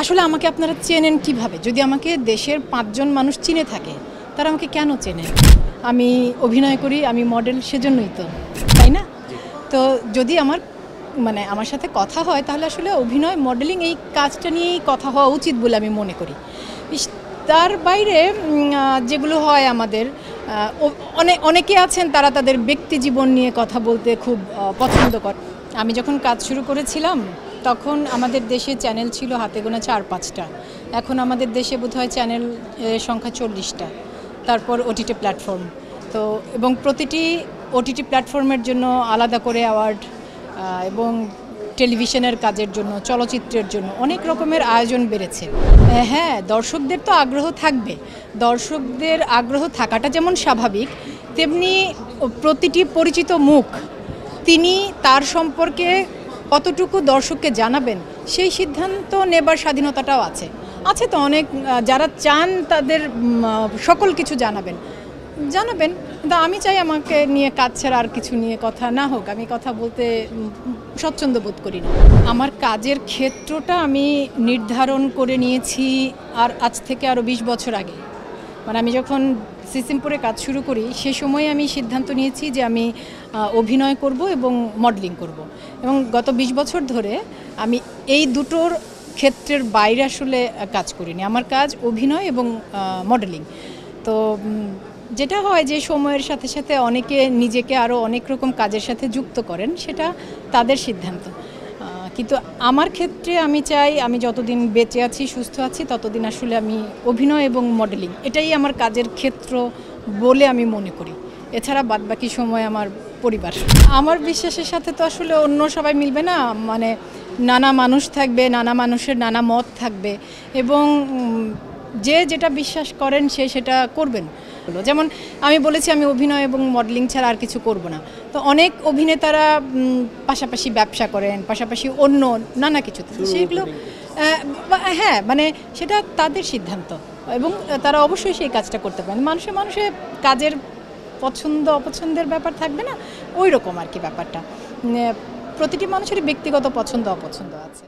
আসলে আমাকে আপনারা চেনেন কিভাবে? যদি আমাকে দেশের ৫ জন মানুষ চিনে থাকে, তারা আমাকে কেন চেনে? আমি অভিনয় করি, আমি মডেল সেজন্যই তো, তাই না? তো যদি আমার সাথে কথা হয় তাহলে আসলে অভিনয়, মডেলিং এই কাজটা নিয়েই কথা হওয়া উচিত বলে আমি মনে করি। তার বাইরে যেগুলো হয় আমাদের অনেকে আছেন তারা তাদের ব্যক্তি জীবন নিয়ে কথা বলতে খুব পছন্দ করে। আমি যখন কাজ শুরু করেছিলাম তখন আমাদের দেশে চ্যানেল ছিল হাতে গোনা ৪-৫টা। এখন আমাদের দেশে বোধহয় চ্যানেল সংখ্যা ৪০টা। তারপর ওটিটি প্ল্যাটফর্ম। তো এবং প্রতিটি ওটিটি প্ল্যাটফর্মের জন্য আলাদা করে অ্যাওয়ার্ড এবং টেলিভিশনের কাজের জন্য, চলচ্চিত্রের জন্য অনেক রকমের আয়োজন বেড়েছে। হ্যাঁ, দর্শকদের তো আগ্রহ থাকবে। দর্শকদের আগ্রহ থাকাটা যেমন স্বাভাবিক, তেমনি প্রতিটি পরিচিত মুখ তিনি তার সম্পর্কে কতটুকু দর্শককে জানাবেন সেই সিদ্ধান্ত নেবার স্বাধীনতাটাও আছে। তো অনেক যারা চান তাদের সকল কিছু জানাবেন, কিন্তু আমি চাই আমাকে নিয়ে কাজ ছাড়া আর কিছু নিয়ে কথা না হোক। আমি কথা বলতে স্বচ্ছন্দ বোধ করি না। আমার কাজের ক্ষেত্রটা আমি নির্ধারণ করে নিয়েছি আজ থেকে আরও ২০ বছর আগে। মানে আমি যখন সিসিমপুরে কাজ শুরু করি সে সময় আমি সিদ্ধান্ত নিয়েছি যে আমি অভিনয় করব এবং মডেলিং করব, এবং গত ২০ বছর ধরে আমি এই দুটোর ক্ষেত্রের বাইরে আসলে কাজ করিনি। আমার কাজ অভিনয় এবং মডেলিং। তো যেটা হয় যে সময়ের সাথে সাথে অনেকে নিজেকে আরও অনেক রকম কাজের সাথে যুক্ত করেন, সেটা তাদের সিদ্ধান্ত। কিন্তু আমার ক্ষেত্রে আমি চাই আমি যতদিন বেঁচে আছি, সুস্থ আছি, ততদিন আসলে আমি অভিনয় এবং মডেলিং এটাই আমার কাজের ক্ষেত্র বলে আমি মনে করি। এছাড়া বাদবাকি সময় আমার পরিবার। আমার বিশ্বাসের সাথে তো আসলে অন্য সবাই মিলবে না। মানে নানা মানুষ থাকবে, নানা মানুষের নানা মত থাকবে, এবং যে যেটা বিশ্বাস করেন সেটা করবেন। যেমন আমি বলেছি আমি অভিনয় এবং মডেলিং ছাড়া আর কিছু করব না। তো অনেক অভিনেতারা পাশাপাশি ব্যবসা করেন, পাশাপাশি অন্য নানা কিছুতে, সেগুলো হ্যাঁ, মানে সেটা তাদের সিদ্ধান্ত, এবং তারা অবশ্যই সেই কাজটা করতে পারেন। মানুষে কাজের পছন্দ অপছন্দের ব্যাপার থাকবে না, ওই রকম আর কি ব্যাপারটা। প্রতিটি মানুষেরই ব্যক্তিগত পছন্দ অপছন্দ আছে।